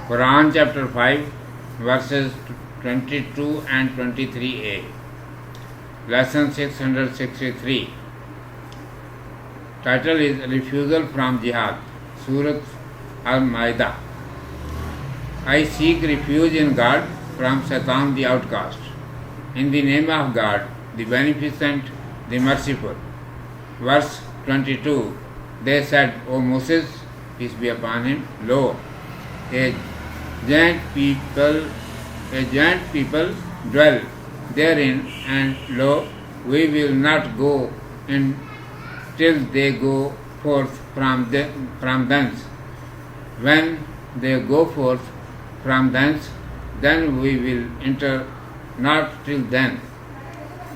Quran chapter 5 verses 22 and 23a. Lesson 663. Title is Refusal from Jihad. Surah Al-Ma'idah. I seek refuge in God from Satan the outcast. In the name of God, the Beneficent, the Merciful. Verse 22. They said, O Moses, peace be upon him, lo, a giant people dwell therein, and lo, we will not go in till they go forth from thence. When they go forth from thence, then we will enter not till then.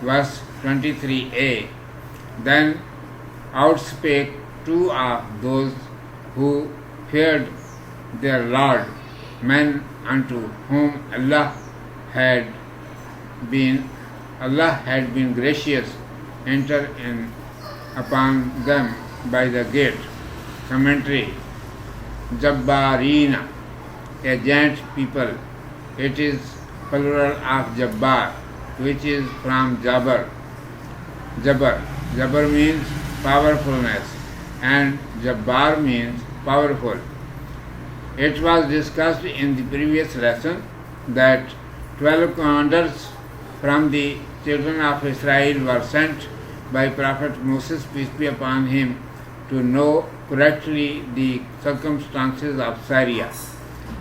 Verse 23a. Then outspake two of those who feared their Lord, men unto whom Allah had been gracious, enter in upon them by the gate. Commentary. Jabbarina, a giant people. It is plural of Jabbar, which is from Jabbar. Jabbar means powerfulness, and Jabbar means powerful. It was discussed in the previous lesson that 12 commanders from the children of Israel were sent by Prophet Moses, peace be upon him, to know correctly the circumstances of Syria.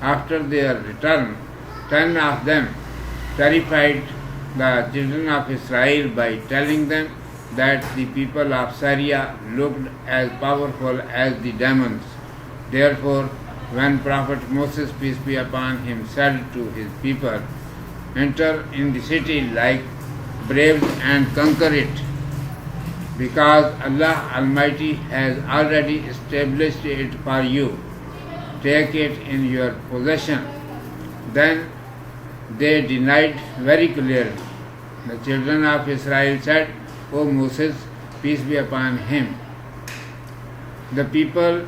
After their return, 10 of them terrified the children of Israel by telling them that the people of Syria looked as powerful as the demons. Therefore, when Prophet Moses, peace be upon him, said to his people, enter in the city like braves and conquer it, because Allah Almighty has already established it for you. Take it in your possession. Then they denied very clearly. The children of Israel said, O Moses, peace be upon him, the people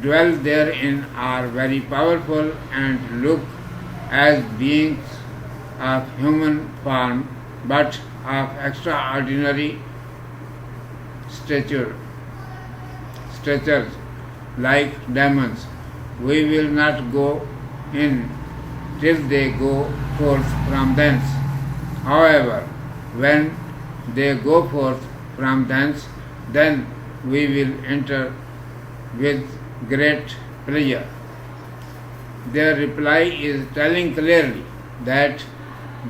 dwell therein are very powerful and look as beings of human form, but of extraordinary statures like demons. We will not go in till they go forth from thence. However, when they go forth from thence, then we will enter with great pleasure. Their reply is telling clearly that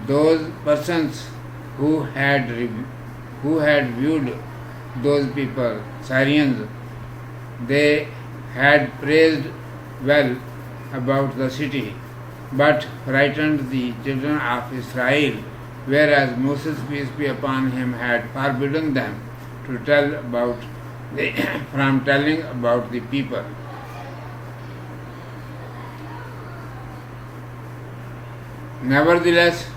those persons who had viewed those people, Syrians, they had praised well about the city, but frightened the children of Israel, whereas Moses, peace be upon him, had forbidden them to tell about from telling about the people. Nevertheless,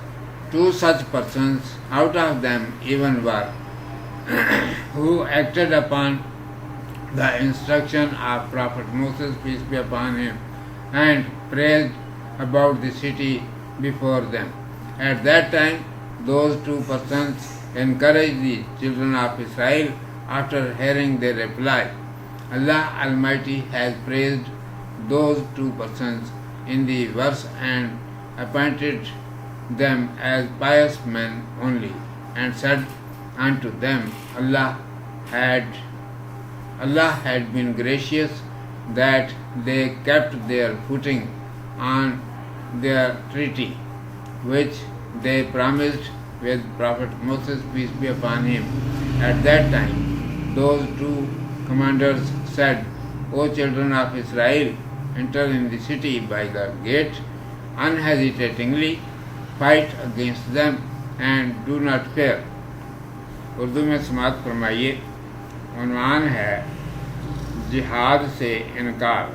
two such persons out of them even were who acted upon the instruction of Prophet Moses, peace be upon him, and praised about the city before them. At that time, those two persons encouraged the children of Israel after hearing their reply. Allah Almighty has praised those two persons in the verse and appointed them as pious men only, and said unto them, Allah had been gracious that they kept their footing on their treaty, which they promised with Prophet Moses, peace be upon him. At that time, those two commanders said, O children of Israel, enter in the city by the gate unhesitatingly, fight against them and do not fear. Urdu میں سماعت فرمائیے. عنوان ہے جہاد سے انکار.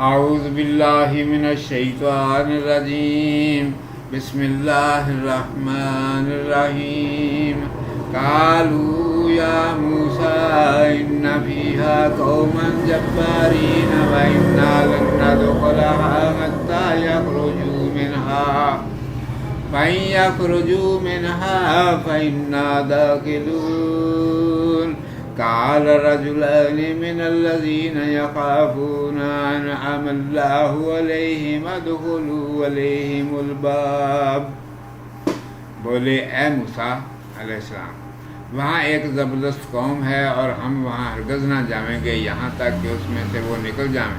اعوذ باللہ من الشیطان الرجیم. بسم اللہ الرحمن الرحیم. قالوا یا موسیٰ ان فيها قوما جبارين وإنا لن ندخلها حتى يخرجوا منها فإن يخرجوا منها فإنا داخلون قال رجلان من الذين يخافون أنعم الله عليهم ادخلوا عليهم الباب. بولے اے موسیٰ علیہ السلام، وہاں ایک زبردست قوم ہے اور ہم وہاں ہرگز نہ جائیں گے یہاں تک کہ اس میں سے وہ نکل جائیں،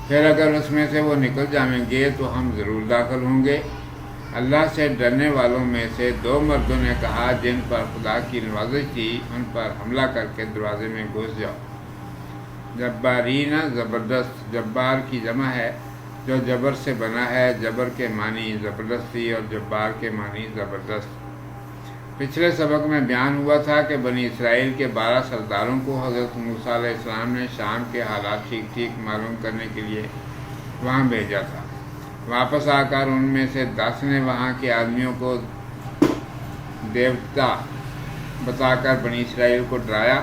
پھر اگر اس میں سے وہ نکل جائیں گے تو ہم ضرور داخل ہوں گے۔ اللہ سے ڈرنے والوں میں سے دو مردوں نے کہا جن پر خدا کی نوازش تھی ان پر حملہ کر کے دروازے میں گھس جاؤ۔ جبارین زبردست، جبار کی جمع ہے جو جبر سے بنا ہے، جبر کے معنی زبردستی اور جبار کے معنی زبردست۔ پچھلے سبق میں بیان ہوا تھا کہ بنی اسرائیل کے 12 سرداروں کو حضرت موسیٰ علیہ السلام نے شام کے حالات ٹھیک ٹھیک معلوم کرنے کے لیے وہاں بھیجا تھا۔ واپس آ کر ان میں سے 10 نے وہاں کے آدمیوں کو دیوتا بتا کر بنی اسرائیل کو ڈرایا۔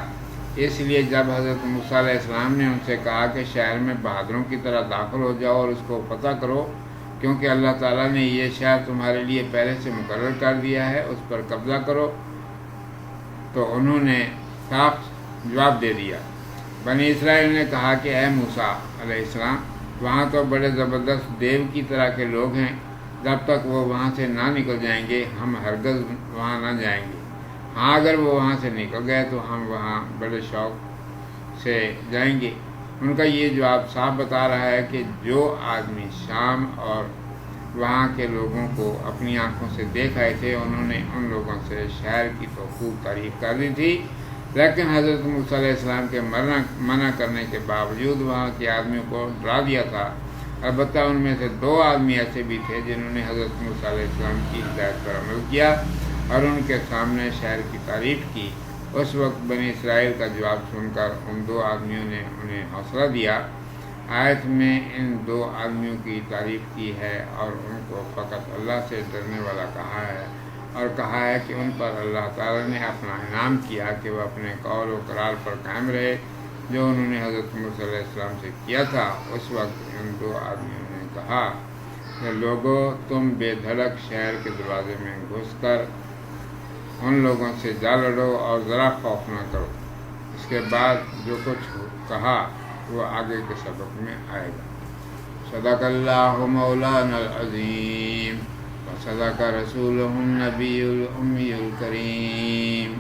اس لیے جب حضرت موسیٰ علیہ السلام نے ان سے کہا کہ شہر میں بہادروں کی طرح داخل ہو جاؤ اور اس کو فتح کرو کیونکہ اللہ تعالیٰ نے یہ شہر تمہارے لیے پہلے سے مقرر کر دیا ہے، اس پر قبضہ کرو، تو انہوں نے صاف جواب دے دیا۔ بنی اسرائیل نے کہا کہ اے موسیٰ علیہ السلام، وہاں تو بڑے زبردست دیو کی طرح کے لوگ ہیں، جب تک وہ وہاں سے نہ نکل جائیں گے ہم ہرگز وہاں نہ جائیں گے۔ ہاں اگر وہ وہاں سے نکل گئے تو ہم وہاں بڑے شوق سے جائیں گے۔ ان کا یہ جواب صاف بتا رہا ہے کہ جو آدمی شام اور وہاں کے لوگوں کو اپنی آنکھوں سے دیکھ آئے تھے انہوں نے ان لوگوں سے شہر کی تو خوب تعریف کر دی تھی، لیکن حضرت موسیٰ علیہ السلام کے منع کرنے کے باوجود وہاں کے آدمیوں کو ڈرا دیا تھا۔ البتہ ان میں سے 2 آدمی ایسے بھی تھے جنہوں نے حضرت موسیٰ علیہ السلام کی ہدایت پر عمل کیا اور ان کے سامنے شہر کی تعریف کی۔ اس وقت بنی اسرائیل کا جواب سن کر ان 2 آدمیوں نے انہیں حوصلہ دیا۔ آیت میں ان 2 آدمیوں کی تعریف کی ہے اور ان کو فقط اللہ سے ڈرنے والا کہا ہے، اور کہا ہے کہ ان پر اللہ تعالیٰ نے اپنا انعام کیا کہ وہ اپنے قول و قرار پر قائم رہے جو انہوں نے حضرت موسیٰ علیہ السلام سے کیا تھا۔ اس وقت ان 2 آدمیوں نے کہا کہ لوگوں، تم بے دھڑک شہر کے دروازے میں گھس کر ان لوگوں سے جا لڑو اور ذرا خوف نہ کرو۔ اس کے بعد جو کچھ کہا وہ آگے کے سبق میں آئے گا۔ صدق اللہ مولانا العظیم وصدق رسولہ النبی الأمی الکریم۔